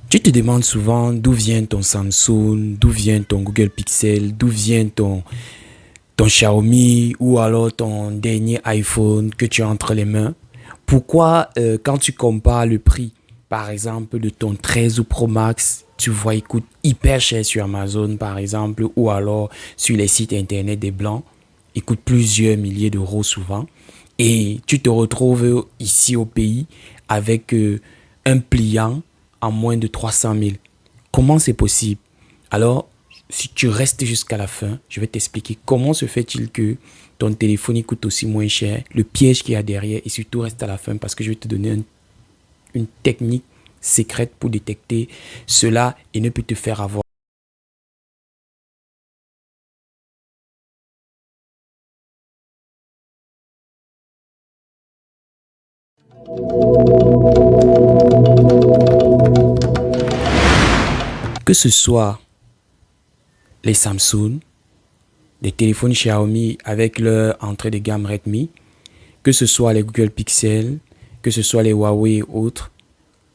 Tu te demandes souvent d'où vient ton Samsung, d'où vient ton Google Pixel, d'où vient ton Xiaomi ou alors ton dernier iPhone que tu as entre les mains. Pourquoi quand tu compares le prix, par exemple, de ton 13 ou Pro Max, tu vois, il coûte hyper cher sur Amazon, par exemple, ou alors sur les sites internet des blancs, il coûte plusieurs milliers d'euros souvent. Et tu te retrouves ici au pays avec un pliant en moins de 300 000. Comment c'est possible? Alors, si tu restes jusqu'à la fin, je vais t'expliquer comment se fait-il que ton téléphone il coûte aussi moins cher, le piège qu'il y a derrière et surtout reste à la fin parce que je vais te donner une technique secrète pour détecter cela et ne plus te faire avoir. Que ce soit les Samsung, les téléphones Xiaomi avec leur entrée de gamme Redmi, que ce soit les Google Pixel, que ce soit les Huawei et autres,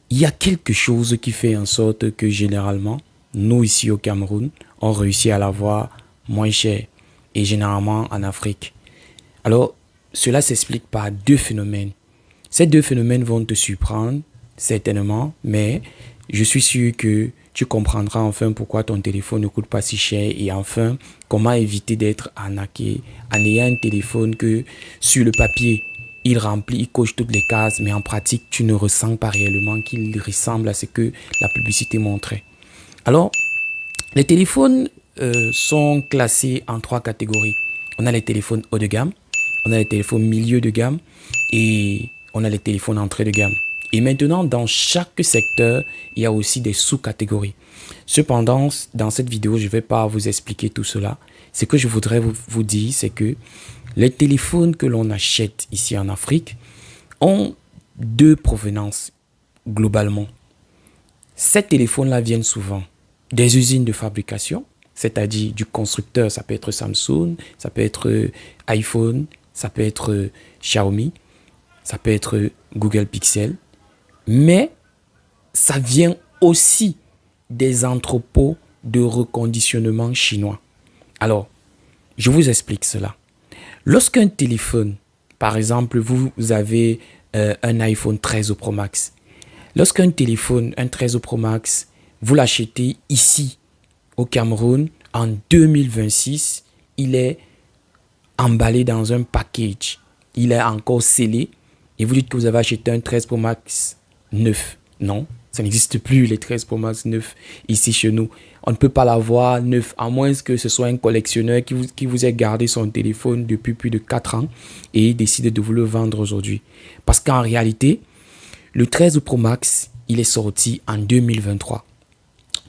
il y a quelque chose qui fait en sorte que généralement, nous ici au Cameroun, on réussit à l'avoir moins cher et généralement en Afrique. Alors, cela s'explique par deux phénomènes. Ces deux phénomènes vont te surprendre, certainement, mais je suis sûr que tu comprendras enfin pourquoi ton téléphone ne coûte pas si cher et enfin comment éviter d'être arnaqué en ayant un téléphone que sur le papier, il remplit, il coche toutes les cases, mais en pratique, tu ne ressens pas réellement qu'il ressemble à ce que la publicité montrait. Alors, les téléphones sont classés en trois catégories. On a les téléphones haut de gamme, on a les téléphones milieu de gamme et on a les téléphones entrée de gamme. Et maintenant, dans chaque secteur, il y a aussi des sous-catégories. Cependant, dans cette vidéo, je ne vais pas vous expliquer tout cela. Ce que je voudrais vous dire, c'est que les téléphones que l'on achète ici en Afrique ont deux provenances globalement. Ces téléphones-là viennent souvent des usines de fabrication, c'est-à-dire du constructeur, ça peut être Samsung, ça peut être iPhone, ça peut être Xiaomi, ça peut être Google Pixel, mais ça vient aussi des entrepôts de reconditionnement chinois. Alors, je vous explique cela. Lorsqu'un téléphone, par exemple, vous avez un iPhone 13 Pro Max, lorsqu'un téléphone, un 13 Pro Max, vous l'achetez ici au Cameroun en 2026, il est emballé dans un package. Il est encore scellé et vous dites que vous avez acheté un 13 Pro Max neuf. Non, ça n'existe plus les 13 Pro Max neuf ici chez nous. On ne peut pas l'avoir neuf à moins que ce soit un collectionneur qui vous ait gardé son téléphone depuis plus de 4 ans et décide de vous le vendre aujourd'hui. Parce qu'en réalité, le 13 Pro Max, il est sorti en 2023.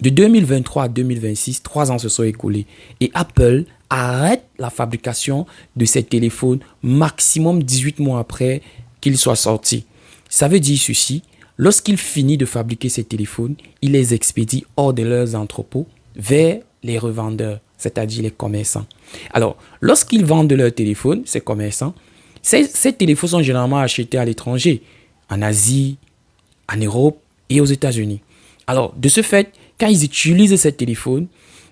De 2023 à 2026, 3 ans se sont écoulés. Et Apple arrête la fabrication de ces téléphones maximum 18 mois après qu'ils soient sortis. Ça veut dire ceci, lorsqu'il finit de fabriquer ces téléphones, il les expédie hors de leurs entrepôts vers les revendeurs, c'est-à-dire les commerçants. Alors, lorsqu'ils vendent leurs téléphones, ces commerçants, ces téléphones sont généralement achetés à l'étranger, en Asie, en Europe et aux États-Unis. Alors, de ce fait, quand ils utilisent ces téléphones,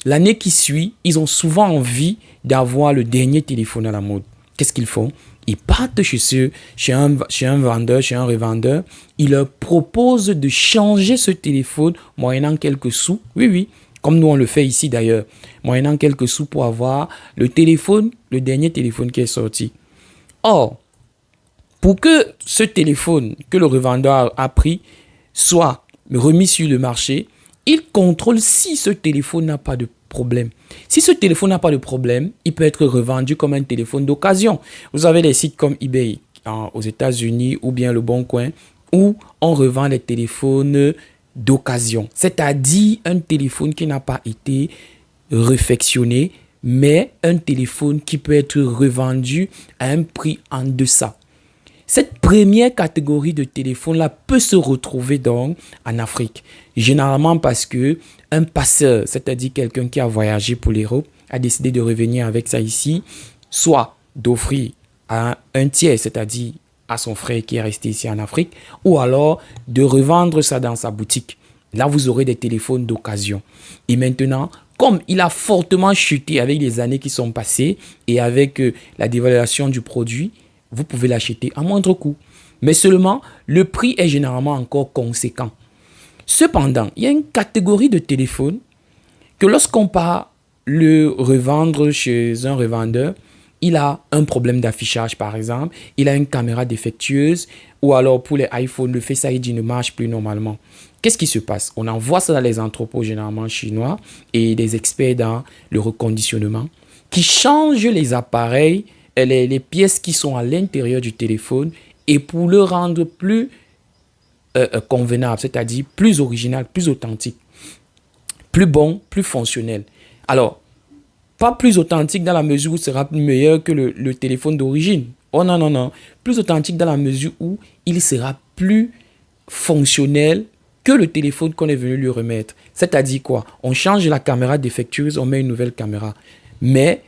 l'année qui suit, ils ont souvent envie d'avoir le dernier téléphone à la mode. Qu'est-ce qu'ils font? Ils partent chez un vendeur, chez un revendeur. Ils leur proposent de changer ce téléphone moyennant quelques sous. Oui, oui, comme nous on le fait ici d'ailleurs. Moyennant quelques sous pour avoir le téléphone, le dernier téléphone qui est sorti. Or, pour que ce téléphone que le revendeur a pris soit remis sur le marché, il contrôle si ce téléphone n'a pas de problème. Si ce téléphone n'a pas de problème, il peut être revendu comme un téléphone d'occasion. Vous avez des sites comme eBay aux États-Unis ou bien Le Bon Coin où on revend les téléphones d'occasion. C'est-à-dire un téléphone qui n'a pas été réfectionné, mais un téléphone qui peut être revendu à un prix en deçà. Cette première catégorie de téléphone-là peut se retrouver donc en Afrique. Généralement parce que un passeur, c'est-à-dire quelqu'un qui a voyagé pour l'Europe, a décidé de revenir avec ça ici, soit d'offrir à un tiers, c'est-à-dire à son frère qui est resté ici en Afrique, ou alors de revendre ça dans sa boutique. Là, vous aurez des téléphones d'occasion. Et maintenant, comme il a fortement chuté avec les années qui sont passées et avec la dévaluation du produit, vous pouvez l'acheter à moindre coût. Mais seulement, le prix est généralement encore conséquent. Cependant, il y a une catégorie de téléphones que lorsqu'on part le revendre chez un revendeur, il a un problème d'affichage par exemple, il a une caméra défectueuse ou alors pour les iPhones, le Face ID ne marche plus normalement. Qu'est-ce qui se passe? On envoie ça dans les entrepôts généralement chinois et des experts dans le reconditionnement qui changent les appareils, les pièces qui sont à l'intérieur du téléphone et pour le rendre plus convenable, c'est-à-dire plus original, plus authentique, plus bon, plus fonctionnel. Alors, pas plus authentique dans la mesure où il sera meilleur que le téléphone d'origine. Oh non, non, non. Plus authentique dans la mesure où il sera plus fonctionnel que le téléphone qu'on est venu lui remettre. C'est-à-dire quoi? On change la caméra défectueuse, on met une nouvelle caméra. Mais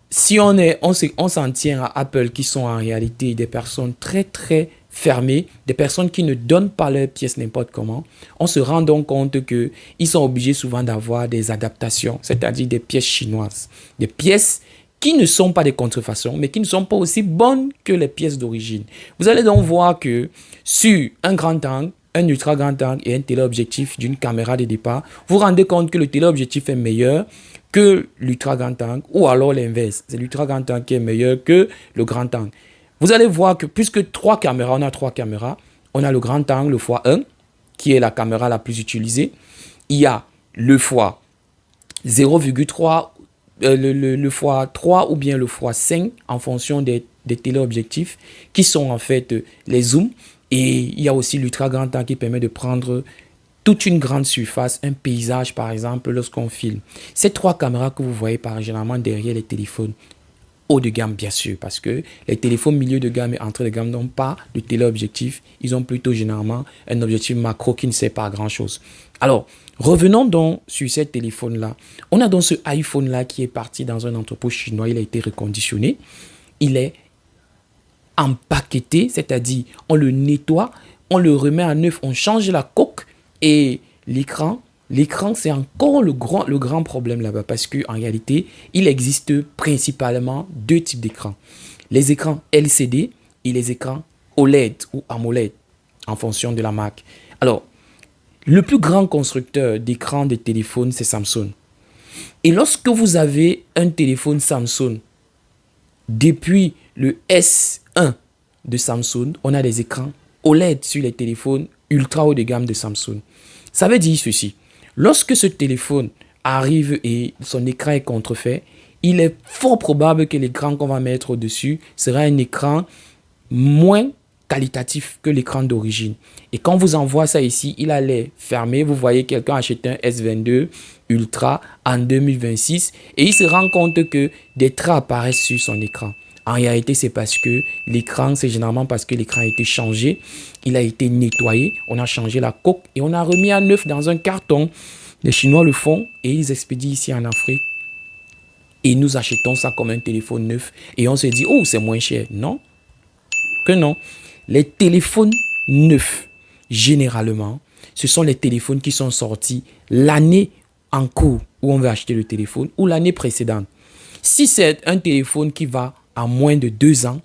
si on s'en tient à Apple qui sont en réalité des personnes très très fermées, des personnes qui ne donnent pas leurs pièces n'importe comment, on se rend donc compte qu'ils sont obligés souvent d'avoir des adaptations, c'est-à-dire des pièces chinoises, des pièces qui ne sont pas des contrefaçons, mais qui ne sont pas aussi bonnes que les pièces d'origine. Vous allez donc voir que sur un grand angle, un ultra grand angle et un téléobjectif d'une caméra de départ, vous vous rendez compte que le téléobjectif est meilleur que l'ultra grand angle ou alors l'inverse. C'est l'ultra grand angle qui est meilleur que le grand angle. Vous allez voir que puisque on a trois caméras, on a le grand angle, le x1, qui est la caméra la plus utilisée. Il y a le x 0,3, le x3 ou bien le x5 en fonction des téléobjectifs qui sont en fait les zooms. Et il y a aussi l'ultra grand angle qui permet de prendre toute une grande surface, un paysage par exemple lorsqu'on filme. Ces trois caméras que vous voyez généralement derrière les téléphones haut de gamme bien sûr, parce que les téléphones milieu de gamme et entrée de gamme n'ont pas de téléobjectif, ils ont plutôt généralement un objectif macro qui ne sert pas à grand chose. Alors, revenons donc sur ces téléphones-là. On a donc ce iPhone-là qui est parti dans un entrepôt chinois, il a été reconditionné, il est empaqueté, c'est-à-dire on le nettoie, on le remet à neuf, on change la coque et l'écran, c'est encore le grand problème là-bas parce qu'en réalité, il existe principalement deux types d'écrans. Les écrans LCD et les écrans OLED ou AMOLED en fonction de la marque. Alors, le plus grand constructeur d'écran de téléphone, c'est Samsung. Et lorsque vous avez un téléphone Samsung, depuis le S1 de Samsung, on a des écrans OLED sur les téléphones ultra haut de gamme de Samsung. Ça veut dire ceci. Lorsque ce téléphone arrive et son écran est contrefait, il est fort probable que l'écran qu'on va mettre au-dessus sera un écran moins qualitatif que l'écran d'origine. Et quand vous envoie ça ici, il a l'air fermé. Vous voyez quelqu'un acheter un S22 Ultra en 2026 et il se rend compte que des traits apparaissent sur son écran. En réalité, c'est parce que l'écran, c'est généralement parce que l'écran a été changé, il a été nettoyé, on a changé la coque et on a remis à neuf dans un carton. Les Chinois le font et ils expédient ici en Afrique. Et nous achetons ça comme un téléphone neuf et on se dit, oh, c'est moins cher. Non, que non. Les téléphones neufs, généralement, ce sont les téléphones qui sont sortis l'année en cours où on veut acheter le téléphone ou l'année précédente. Si c'est un téléphone qui va à moins de 2 ans,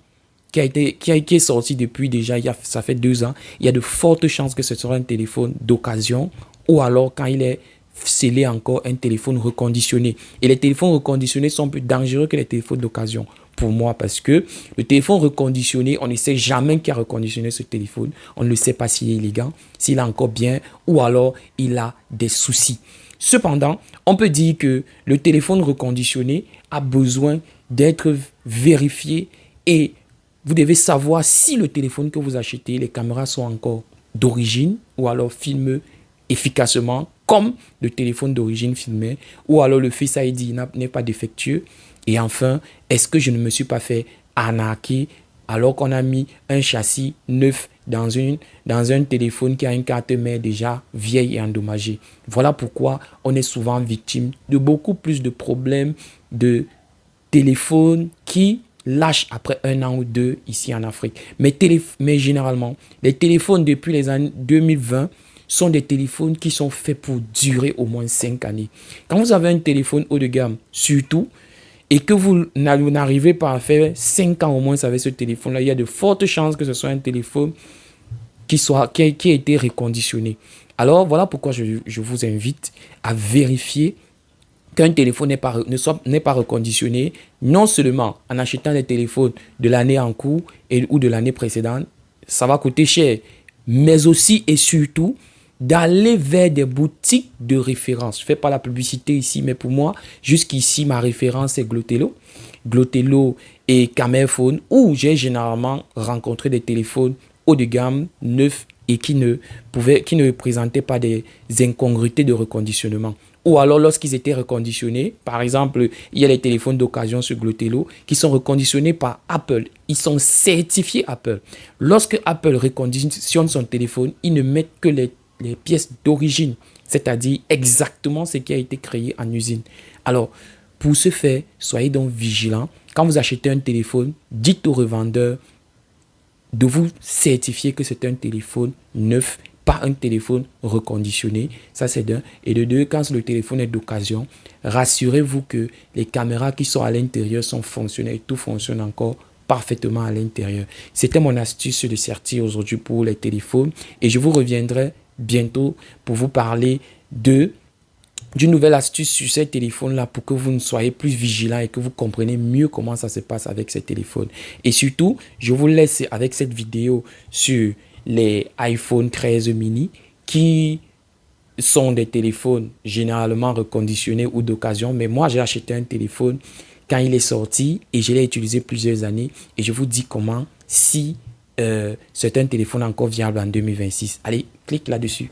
qui est sorti depuis déjà, ça fait 2 ans, il y a de fortes chances que ce sera un téléphone d'occasion ou alors quand il est scellé encore un téléphone reconditionné. Et les téléphones reconditionnés sont plus dangereux que les téléphones d'occasion pour moi parce que le téléphone reconditionné, on ne sait jamais qui a reconditionné ce téléphone. On ne sait pas s'il est élégant, s'il est encore bien ou alors il a des soucis. Cependant, on peut dire que le téléphone reconditionné a besoin d'être vérifié et vous devez savoir si le téléphone que vous achetez, les caméras sont encore d'origine ou alors filment efficacement comme le téléphone d'origine filmait ou alors le Face ID n'est pas défectueux. Et enfin, est-ce que je ne me suis pas fait arnaquer alors qu'on a mis un châssis neuf dans un téléphone qui a une carte mère déjà vieille et endommagée. Voilà pourquoi on est souvent victime de beaucoup plus de problèmes de téléphones qui lâchent après 1 an ou 2 ici en Afrique. Mais généralement, les téléphones depuis les années 2020 sont des téléphones qui sont faits pour durer au moins 5 années. Quand vous avez un téléphone haut de gamme, surtout, et que vous n'arrivez pas à faire 5 ans au moins avec ce téléphone-là, il y a de fortes chances que ce soit un téléphone qui a été reconditionné. Alors, voilà pourquoi je vous invite à vérifier qu'un téléphone n'est pas reconditionné, non seulement en achetant des téléphones de l'année en cours ou de l'année précédente, ça va coûter cher, mais aussi et surtout d'aller vers des boutiques de référence. Je ne fais pas la publicité ici, mais pour moi, jusqu'ici, ma référence est Glotello. Glotello et Camerphone, où j'ai généralement rencontré des téléphones haut de gamme, neufs et qui ne présentaient pas des incongruités de reconditionnement. Ou alors lorsqu'ils étaient reconditionnés, par exemple, il y a les téléphones d'occasion sur Glotello qui sont reconditionnés par Apple. Ils sont certifiés Apple. Lorsque Apple reconditionne son téléphone, ils ne mettent que les pièces d'origine, c'est-à-dire exactement ce qui a été créé en usine. Alors, pour ce faire, soyez donc vigilants. Quand vous achetez un téléphone, dites au revendeur de vous certifier que c'est un téléphone neuf, pas un téléphone reconditionné. Ça, c'est d'un. Et de deux, quand le téléphone est d'occasion, rassurez-vous que les caméras qui sont à l'intérieur sont fonctionnelles et tout fonctionne encore parfaitement à l'intérieur. C'était mon astuce de sortie aujourd'hui pour les téléphones et je vous reviendrai bientôt pour vous parler d'une nouvelle astuce sur ces téléphones-là pour que vous ne soyez plus vigilants et que vous compreniez mieux comment ça se passe avec ces téléphones. Et surtout, je vous laisse avec cette vidéo sur les iPhone 13 mini qui sont des téléphones généralement reconditionnés ou d'occasion. Mais moi, j'ai acheté un téléphone quand il est sorti et je l'ai utilisé plusieurs années et je vous dis comment si c'est un téléphone encore viable en 2026. Allez, clique là-dessus.